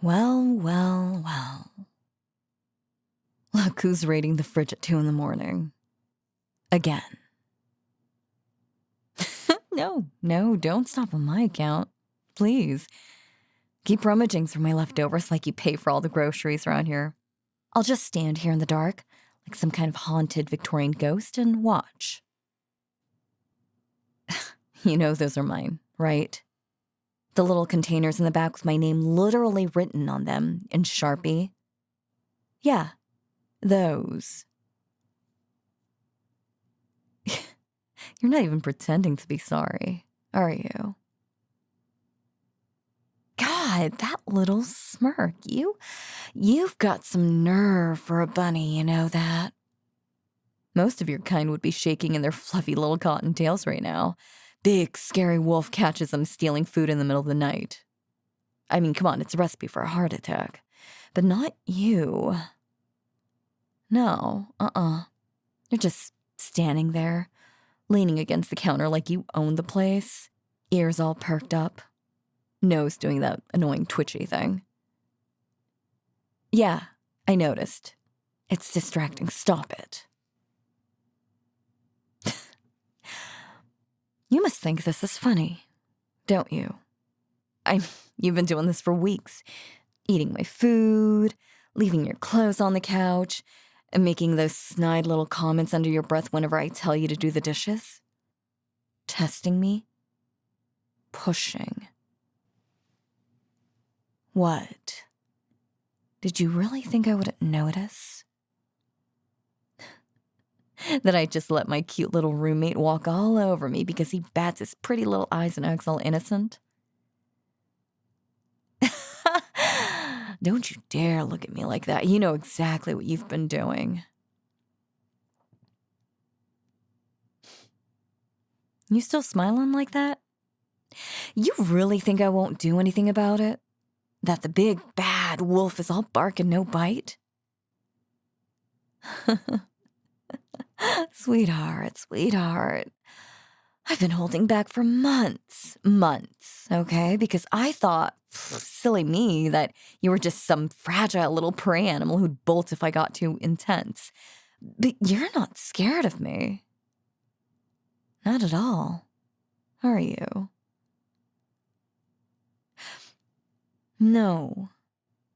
Well, well, well. Look who's raiding the fridge at 2 in the morning. Again. No, don't stop on my account. Please. Keep rummaging through my leftovers like you pay for all the groceries around here. I'll just stand here in the dark, like some kind of haunted Victorian ghost, and watch. You know those are mine, right? The little containers in the back with my name literally written on them in Sharpie. Yeah, those. You're not even pretending to be sorry, are you? God, that little smirk. You've got some nerve for a bunny, you know that? Most of your kind would be shaking in their fluffy little cotton tails right now. Big, scary wolf catches them stealing food in the middle of the night. I mean, come on, it's a recipe for a heart attack. But not you. No, You're just standing there, leaning against the counter like you own the place, ears all perked up, nose doing that annoying twitchy thing. Yeah, I noticed. It's distracting. Stop it. You must think this is funny, don't you? You've been doing this for weeks. Eating my food, leaving your clothes on the couch, and making those snide little comments under your breath whenever I tell you to do the dishes. Testing me. Pushing. What? Did you really think I wouldn't notice? That I just let my cute little roommate walk all over me because he bats his pretty little eyes and acts all innocent? Don't you dare look at me like that. You know exactly what you've been doing. You still smiling like that? You really think I won't do anything about it? That the big bad wolf is all bark and no bite? Sweetheart. I've been holding back for months, okay? Because I thought, silly me, that you were just some fragile little prey animal who'd bolt if I got too intense. But you're not scared of me. Not at all, are you? No.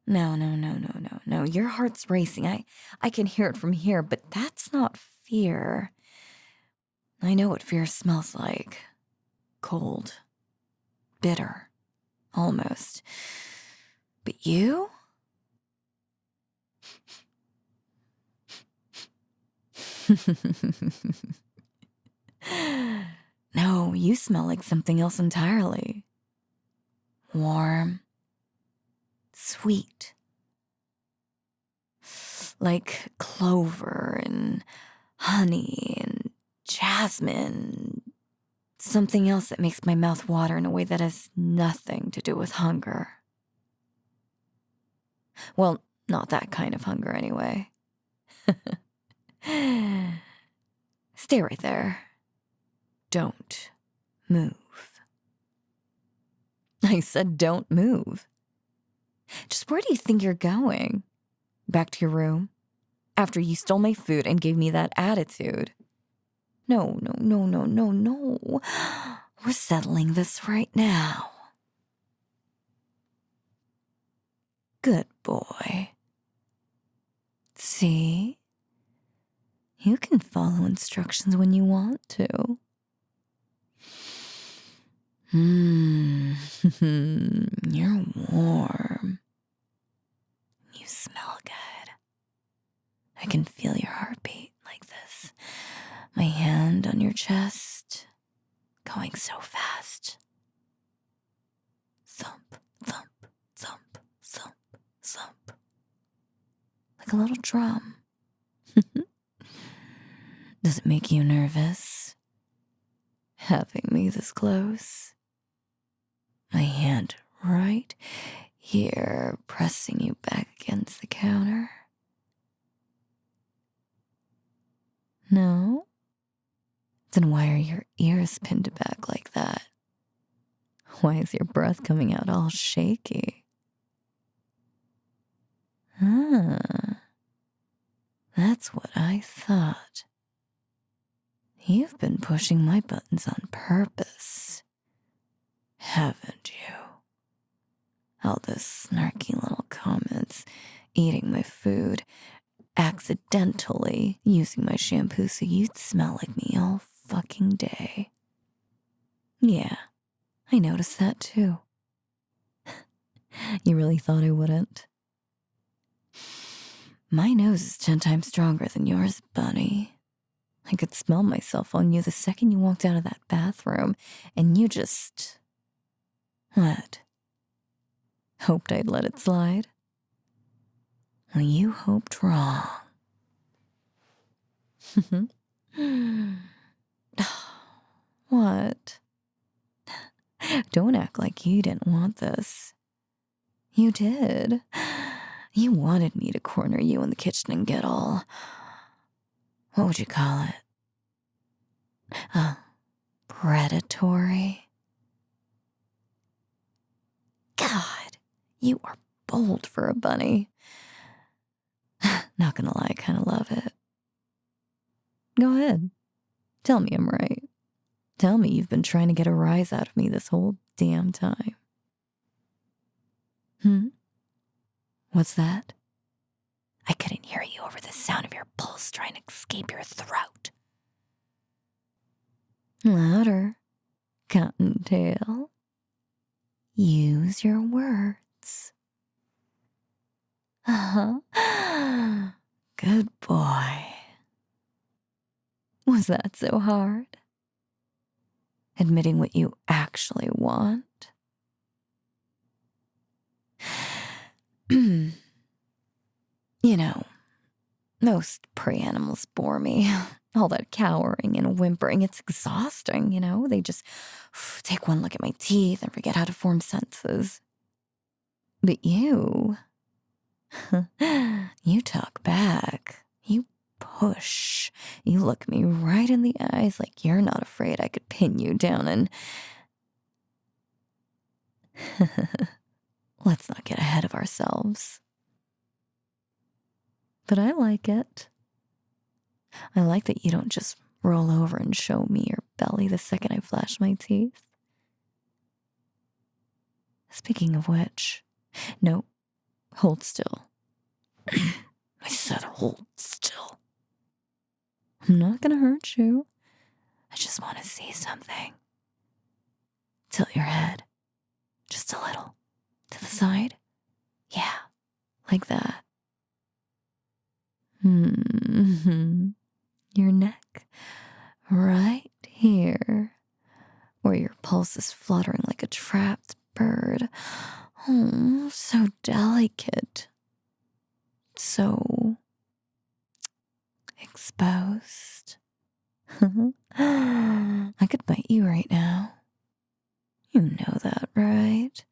Your heart's racing. I can hear it from here, but that's not fear. I know what fear smells like. Cold. Bitter. Almost. But you? No, you smell like something else entirely. Warm. Sweet. Like clover and honey and jasmine. Something else that makes my mouth water in a way that has nothing to do with hunger. Well, not that kind of hunger anyway. Stay right there. Don't move. I said don't move. Just where do you think you're going? Back to your room? After you stole my food and gave me that attitude? No. We're settling this right now. Good boy. See? You can follow instructions when you want to. You're warm. You smell good. I can feel your heartbeat like this. My hand on your chest, going so fast. Thump, thump, thump, thump, thump. Like a little drum. Does it make you nervous? Having me this close? My hand right here, pressing you back against the counter. No? Then why are your ears pinned back like that? Why is your breath coming out all shaky? pushing my buttons on purpose, haven't you? All those snarky little comments, eating my food, accidentally using my shampoo so you'd smell like me all fucking day. Yeah, I noticed that too. You really thought I wouldn't? My nose is 10 times stronger than yours, bunny. I could smell myself on you the second you walked out of that bathroom, and you just... What? Hoped I'd let it slide? Well, you hoped wrong. What? Don't act like you didn't want this. You did. You wanted me to corner you in the kitchen and get all... What would you call it? Predatory? God, you are bold for a bunny. Not gonna lie, I kinda love it. Go ahead. Tell me I'm right. Tell me you've been trying to get a rise out of me this whole damn time. What's that? I couldn't hear you over the sound of your pulse trying to escape your throat. Louder, Cottontail. Use your words. Good boy. Was that so hard? Admitting what you actually want? You know, most prey animals bore me. All that cowering and whimpering, it's exhausting, you know? They just take one look at my teeth and forget how to form sentences. But you... you talk back. You push. You look me right in the eyes like you're not afraid I could pin you down and... Let's not get ahead of ourselves. But I like it. I like that you don't just roll over and show me your belly the second I flash my teeth. Speaking of which, no, hold still. I said hold still. I'm not gonna hurt you. I just want to see something. Tilt your head. Just a little. To the side. Yeah, like that. Your neck. Right here. Where your pulse is fluttering like a trapped bird. Oh, so delicate. So exposed. I could bite you right now. You know that, right?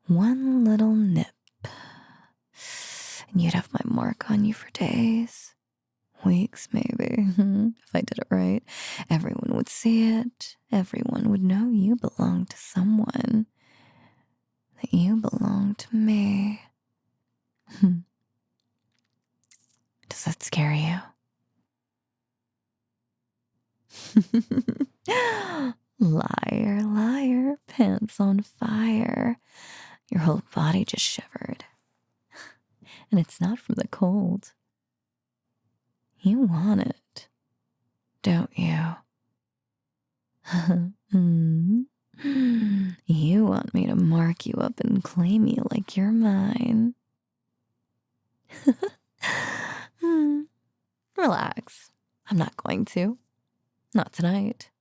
One little nip. And you'd have my mark on you for days. Weeks, maybe. If I did it right. Everyone would see it. Everyone would know you belong to someone. That you belong to me. Does that scare you? Liar, liar, pants on fire. Your whole body just shivered. And it's not from the cold. You want it, don't you? You want me to mark you up and claim you like you're mine. Relax. I'm not going to. Not tonight.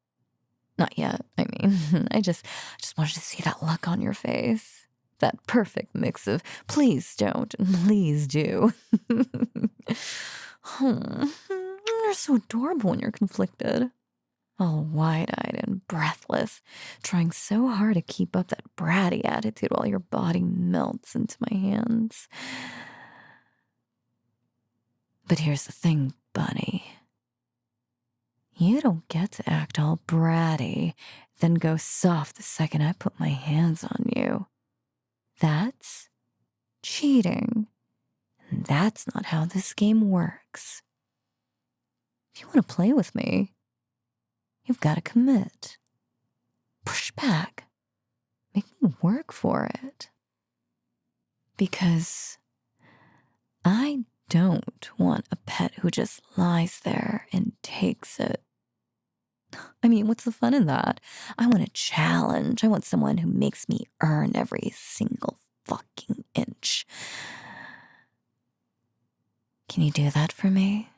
Not yet, I mean. I just wanted to see that look on your face. That perfect mix of please don't and please do. You're so adorable when you're conflicted. All wide-eyed and breathless, trying so hard to keep up that bratty attitude while your body melts into my hands. But here's the thing, bunny. You don't get to act all bratty, then go soft the second I put my hands on you. That's cheating. And that's not how this game works. If you want to play with me, You've got to commit. Push back. Make me work for it. Because I don't want a pet who just lies there and takes it. I mean, what's the fun in that? I want a challenge. I want someone who makes me earn every single fucking inch. Can you do that for me?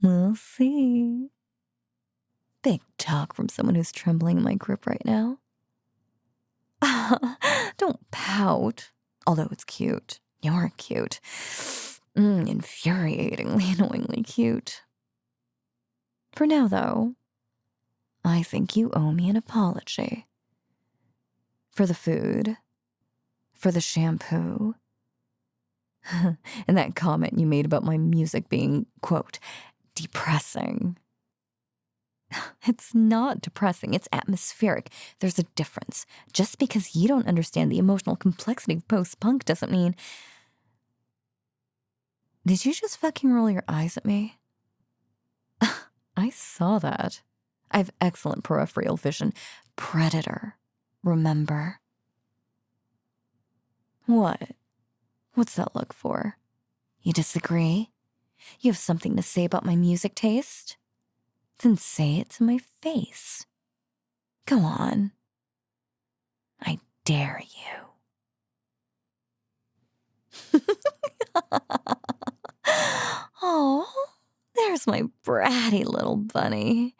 We'll see. Big talk from someone who's trembling in my grip right now. Don't pout. Although it's cute. You're cute. Infuriatingly, annoyingly cute. For now, though, I think you owe me an apology. For the food. For the shampoo. And that comment you made about my music being, quote, depressing. It's not depressing, it's atmospheric. There's a difference. Just because you don't understand the emotional complexity of post-punk doesn't mean... Did you just fucking roll your eyes at me? I saw that. I have excellent peripheral vision. Predator. Remember? What? What's that look for? You disagree? You have something to say about my music taste? Then say it to my face. Go on. I dare you. Oh, there's my bratty little bunny.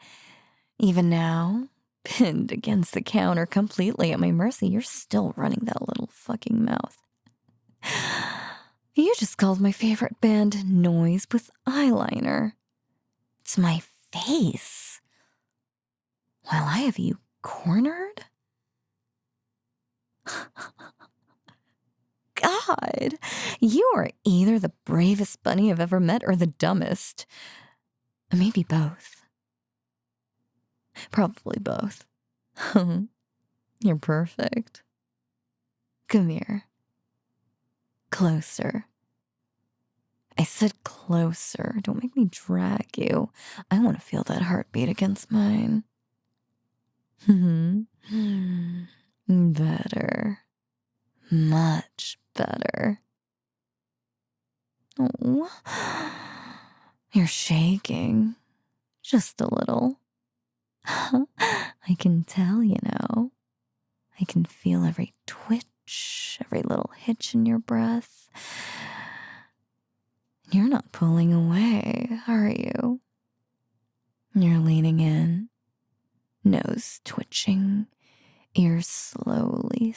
Even now, pinned against the counter completely at my mercy, you're still running that little fucking mouth. You just called my favorite band noise with eyeliner. It's my face. While I have you cornered? God, you are either the bravest bunny I've ever met or the dumbest. Maybe both. Probably both. You're perfect. Come here. Closer. I said closer. Don't make me drag you. I want to feel that heartbeat against mine. Better. Much better. Oh, you're shaking. Just a little. I can tell, you know. I can feel every twitch, every little hitch in your breath. You're not pulling away, are you? You're leaning in, nose twitching, ears slowly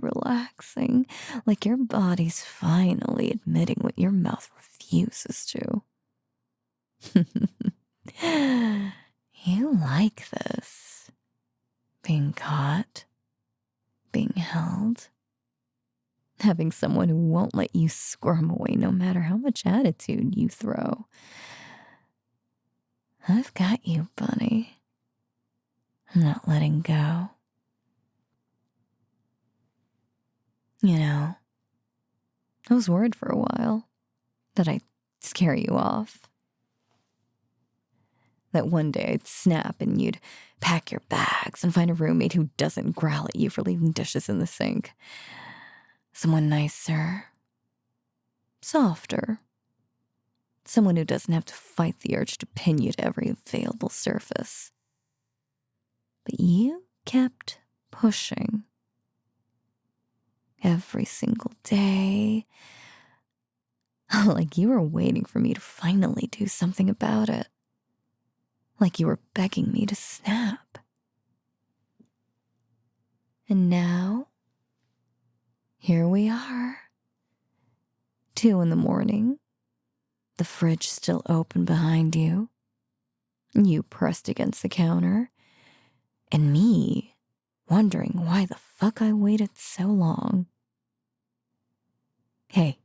relaxing, like your body's finally admitting what your mouth refuses to. You like this. Being caught, being held, having someone who won't let you squirm away no matter how much attitude you throw. I've got you, bunny. I'm not letting go. You know, I was worried for a while that I'd scare you off. That one day I'd snap and you'd pack your bags and find a roommate who doesn't growl at you for leaving dishes in the sink. Someone nicer, softer. Someone who doesn't have to fight the urge to pin you to every available surface. But you kept pushing. Every single day. Like you were waiting for me to finally do something about it. Like you were begging me to snap. And now, here we are. 2 a.m, the fridge still open behind you, you pressed against the counter, and me wondering why the fuck I waited so long. Hey,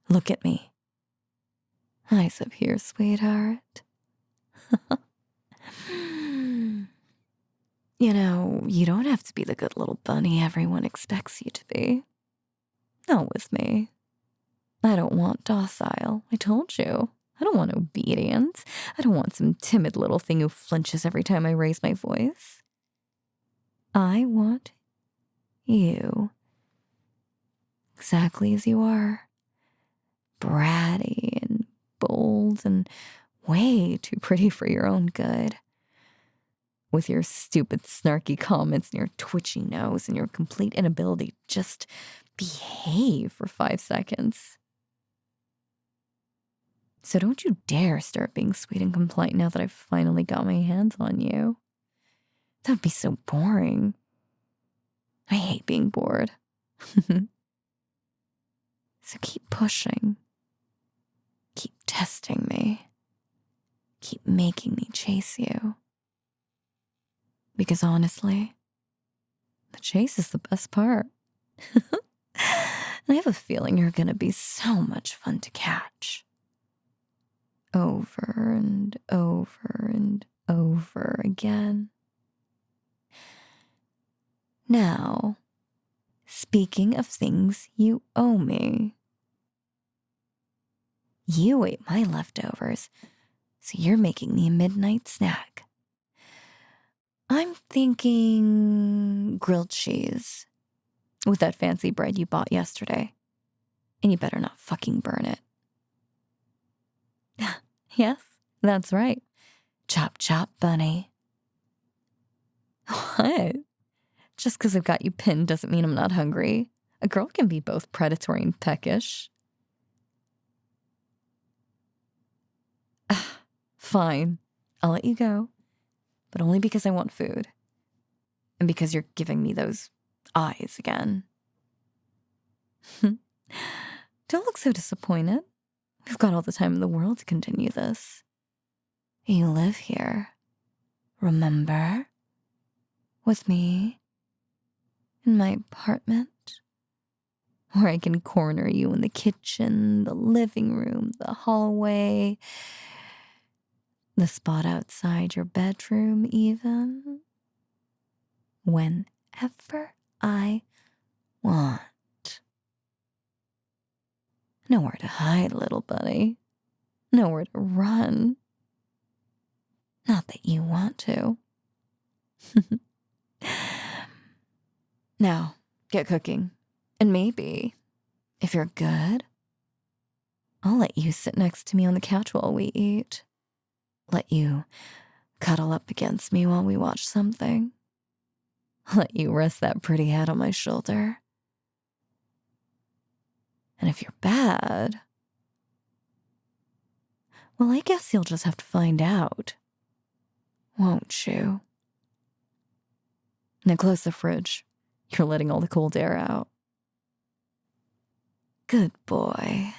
look at me. Eyes up here, sweetheart. You know, you don't have to be the good little bunny everyone expects you to be. Not with me. I don't want docile, I told you. I don't want obedience. I don't want some timid little thing who flinches every time I raise my voice. I want you. Exactly as you are. Bratty and bold and way too pretty for your own good. With your stupid, snarky comments and your twitchy nose and your complete inability to just behave for 5 seconds. So don't you dare start being sweet and compliant now that I've finally got my hands on you. That'd be so boring. I hate being bored. So keep pushing. Keep testing me. Keep making me chase you. Because honestly, the chase is the best part. And I have a feeling you're gonna be so much fun to catch. Over and over and over again. Now, speaking of things you owe me. You ate my leftovers, so you're making me a midnight snack. I'm thinking grilled cheese with that fancy bread you bought yesterday. And you better not fucking burn it. Yes, that's right. Chop, chop, bunny. What? Just because I've got you pinned doesn't mean I'm not hungry. A girl can be both predatory and peckish. Fine, I'll let you go. But only because I want food. And because you're giving me those eyes again. Don't look so disappointed. We've got all the time in the world to continue this. You live here, remember? With me, in my apartment, where I can corner you in the kitchen, the living room, the hallway, the spot outside your bedroom even. Whenever I want. Nowhere to hide, little buddy. Nowhere to run. Not that you want to. Now, get cooking. And maybe, if you're good, I'll let you sit next to me on the couch while we eat. Let you cuddle up against me while we watch something. Let you rest that pretty head on my shoulder. And if you're bad, well, I guess you'll just have to find out, won't you? Now close the fridge. You're letting all the cold air out. Good boy.